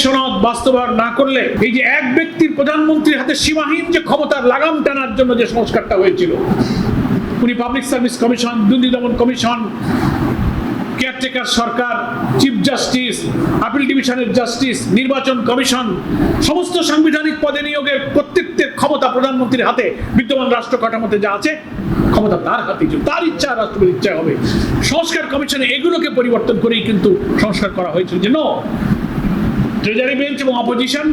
সনদ বাস্তবায়ন না করলে এই যে এক ব্যক্তির প্রধানমন্ত্রীর হাতে সীমাহীন যে ক্ষমতার লাগাম টানার জন্য যে সংস্কারটা হয়েছিল, উনি পাবলিক সার্ভিস কমিশন, দুর্নীতি দমন কমিশন, কেয়ারটেকার সরকার, চিফ জাস্টিস, আপিল ডিভিশনের জাস্টিস, নির্বাচন কমিশন, সমস্ত সাংবিধানিক পদে নিয়োগের প্রত্যেকের ক্ষমতা প্রধানমন্ত্রীর হাতে, বিদ্যমান রাষ্ট্র কাঠামোতে যা আছে ক্ষমতা তার হাতে, তার ইচ্ছা রাষ্ট্রপতির ইচ্ছা হবে। সংস্কার কমিশনে এগুলোকে পরিবর্তন করেই কিন্তু সংস্কার করা হয়েছিল যে নো, ট্রেজারি বেঞ্চ এবং opposition.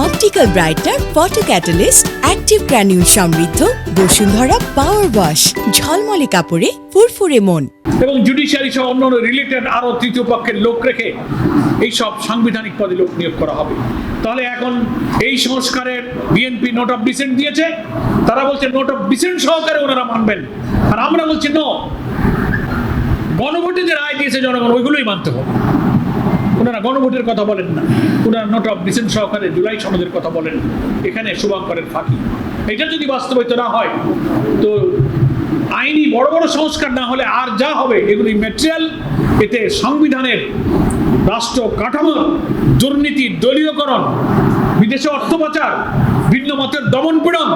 Optical brightener, photo catalyst, active granule সমৃদ্ধ বসুন্ধরা পাওয়ার ওয়াশ, ঝলমলে কাপড়ে ফুরফুরে মন। এবং জুডিশিয়ারি সহ অন্যান্য রিলেটেড আরো তৃতীয় পক্ষের লোক রেখে এইসব সাংবিধানিক পদে লোক নিয়োগ করা হবে। তাহলে এখন এই সংস্কারের বিএনপি নোট অফ ডিসেন্ট দিয়েছে, তারা বলছে নোট অফ ডিসেন্ট সহকারে ওনারা মানবেন, আর আমরা বলছি নো, গণভোটে যে রায় দিয়েছে জনগণ ওইগুলোই মানতে হবে। ওনারা গণভোটের কথা বলেন না, ওনারা নোট অফ ডিসেন্ট সহকারে জুলাই সনদের কথা বলেন। এখানে শুভঙ্করের ফাঁকি। এটা যদি বাস্তবায়িত না হয় তো আইনি বড় বড় সংস্কার না হলে আর যা হবে এগুলি ম্যাটেরিয়াল, এতে সংবিধানের, রাষ্ট্র কাঠামোর দুর্নীতি, দলীয়করণ, বিদেশে অর্থ পাচার, ভিন্ন মতের দমন পীড়ন,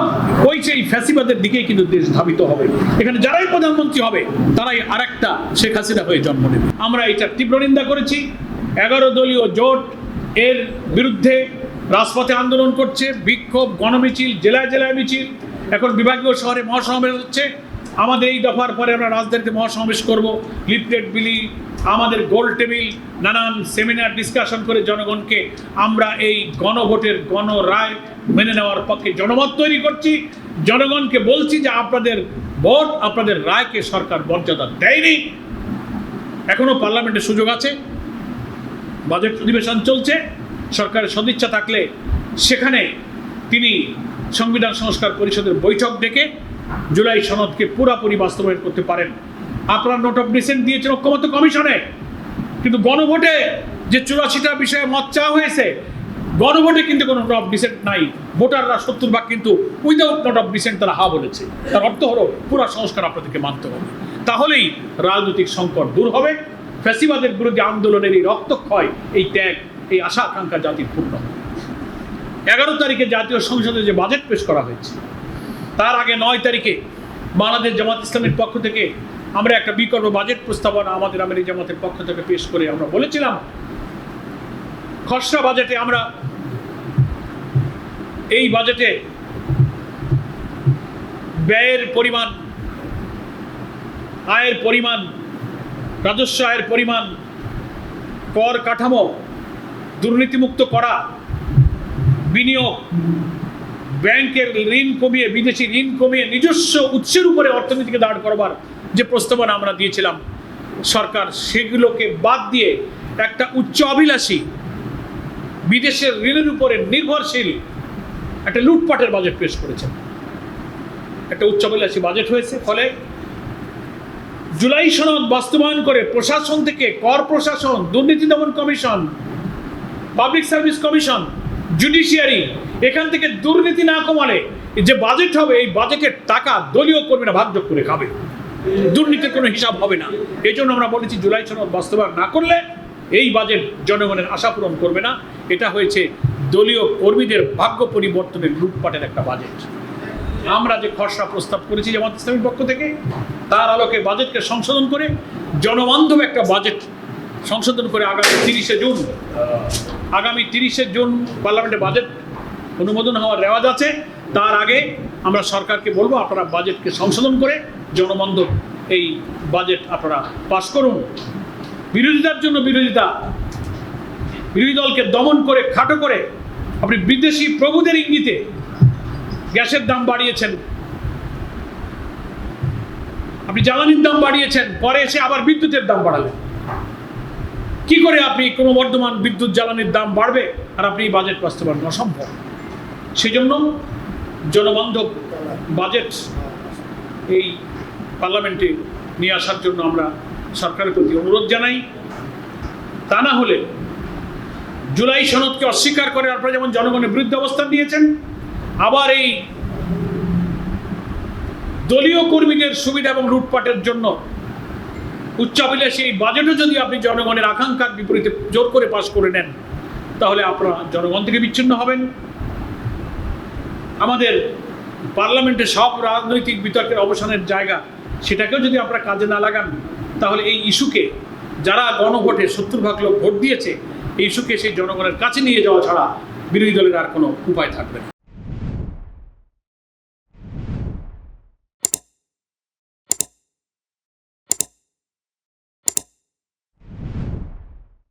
ওই সেই ফ্যাসিবাদের দিকেই কিন্তু দেশ ধাবিত হবে। এখানে যারাই প্রধানমন্ত্রী হবে তারাই আরেকটা শেখ হাসিনা হয়ে জন্ম নেবে। আমরা এটা তীব্র নিন্দা করেছি। 11 দলীয় জোট এর বিরুদ্ধে রাজপথে আন্দোলন করছে, বিক্ষোভ, গণমিছিল, জেলায় জেলায় মিছিল, এখন বিভাগীয় শহরে মহাসমাবেশ হচ্ছে। আমাদের এই দফার পরে আমরা রাজধানীতে মহাসমাবেশ করব, লিফলেট বিলি, আমাদের গোল টেবিল, নানান সেমিনার ডিসকাশন করে জনগণকে আমরা এই গণভোটের গণরায় মেনে নেওয়ার পক্ষে জনমত তৈরি করছি। জনগণকে বলছি যে আপনাদের ভোট, আপনাদের রায়কে সরকার মর্যাদা দেয়নি, এখনো পার্লামেন্টের সুযোগ আছে, বাজেট অধিবেশন চলছে, সরকারের সদিচ্ছা থাকলে সেখানে তিনি সংবিধান সংস্কার পরিষদের বৈঠক ডেকে জুলাই সনদকে পুরাপুরি বাস্তবায়ন করতে পারেন। আপনারা নোট অফ ডিসেন্ট দিয়েছেন ঐক্যমত্য কমিশনে, কিন্তু গণভোটে যে 84টা বিষয়ে মত চাওয়া হয়েছে, গণভোটে কিন্তু কোনো নোট অফ ডিসেন্ট নাই। ভোটাররা 70% কিন্তু উইদাউট নোট অফ ডিসেন্ট তারা হা বলেছে। তার অর্থ হলো পুরা সংস্কার আপনাদেরকে মানতে হবে, তাহলেই রাজনৈতিক সংকট দূর হবে, ফ্যাসিবাদের বিরুদ্ধে আন্দোলনের এই রক্তক্ষয়, এই ত্যাগ, এই আশা আকাঙ্ক্ষা জাতির পূর্ণ হবে। 11 তারিখে জাতীয় সংসদে যে বাজেট পেশ করা হয়েছে, তার আগে 9 তারিখে বাংলাদেশ জামাত ইসলামের পক্ষ থেকে আমরা একটা বিকল্প বাজেট প্রস্তাবনা আমাদের আমিরি জামাতের পক্ষ থেকে পেশ করে আমরা বলেছিলাম, খসড়া বাজেটে আমরা এই বাজেটে ব্যয়ের পরিমাণ, আয়ের পরিমাণ, রাজস্ব আয়ের পরিমাণ, কর কাঠামো দুর্নীতিমুক্ত করা, বিনিয়োগ, ব্যাংকের ঋণ কমিয়ে, বিদেশি ঋণ কমিয়ে নিজস্ব উৎসের উপরে অর্থনীতিকে দাঁড় করবার যে প্রস্তাবনা আমরা দিয়েছিলাম, সরকার সেগুলোকে বাদ দিয়ে একটা উচ্চ অভিলাষী, বিদেশের ঋণের উপরে নির্ভরশীল একটা লুটপাটের বাজেট পেশ করেছেন। একটা উচ্চাভিলাষী বাজেট হয়েছে, ফলে জুলাই সনদ বাস্তবায়ন করে প্রশাসন থেকে, কর প্রশাসন, দুর্নীতি দমন commission, public service commission, judiciary, এখান থেকে দুর্নীতি না কমালে যে বাজেট হবে, এই বাজেটের টাকা দলীয় কর্মীরা ভাগযোগ করে খাবে, দুর্নীতির কোনো হিসাব হবে না। এই জন্য আমরা বলেছি জুলাই সনদ বাস্তবায়ন না করলে এই বাজেট জনগণের আশা পূরণ করবে না। এটা হয়েছে দলীয় কর্মীদের ভাগ্য পরিবর্তনের লুটপাটের একটা বাজেট। আমরা যে খসড়া প্রস্তাব করেছি জামাত ইসলামীর পক্ষ থেকে, তার আলোকে বাজেটকে সংশোধন করে জনবান্ধব একটা বাজেট সংশোধন করে আগামী 30শে জুন পার্লামেন্টে বাজেট অনুমোদন হওয়ার রেওয়াজ আছে। তার আগে আমরা সরকারকে বলবো আপনারা বাজেটকে সংশোধন করে জনবান্ধব এই বাজেট আপনারা পাস করুন। বিরোধিতার জন্য বিরোধিতা, বিরোধী দলকে দমন করে, খাটো করে আপনি বিদেশি প্রভুদের ইঙ্গিতে গ্যাসের দাম বাড়িয়েছেন, আপনি জ্বালানির দাম বাড়িয়েছেন, পরে এসে আবার বিদ্যুতের দাম বাড়ালেন। কি করে আপনি ক্রমবর্ধমান বিদ্যুৎ জ্বালানির দাম বাড়বে আর আপনি বাজেট বাস্তবায়ন অসম্ভব। সেজন্য জনবান্ধব বাজেট এই পার্লামেন্টে নিয়ে আসার জন্য আমরা সরকারের প্রতি অনুরোধ জানাই। তা না হলে জুলাই সনদকে অস্বীকার করে আপনারা যেমন জনগণের বিরুদ্ধে অবস্থান নিয়েছেন, আবার এই দলীয় কর্মীদের সুবিধা এবং লুটপাটের জন্য উচ্চাভিলাষী এই বাজেটও যদি আপনি জনগণের আকাঙ্ক্ষার বিপরীতে জোর করে পাশ করে নেন, তাহলে আপনারা জনগণ থেকে বিচ্ছিন্ন হবেন। আমাদের পার্লামেন্টে সব রাজনৈতিক বিতর্কের অবসানের জায়গা, সেটাকেও যদি আপনারা কাজে না লাগান, তাহলে এই ইস্যুকে যারা গণভোটে 70% লোক ভোট দিয়েছে, এই ইস্যুকে সেই জনগণের কাছে নিয়ে যাওয়া ছাড়া বিরোধী দলের আর কোনো উপায় থাকবে না।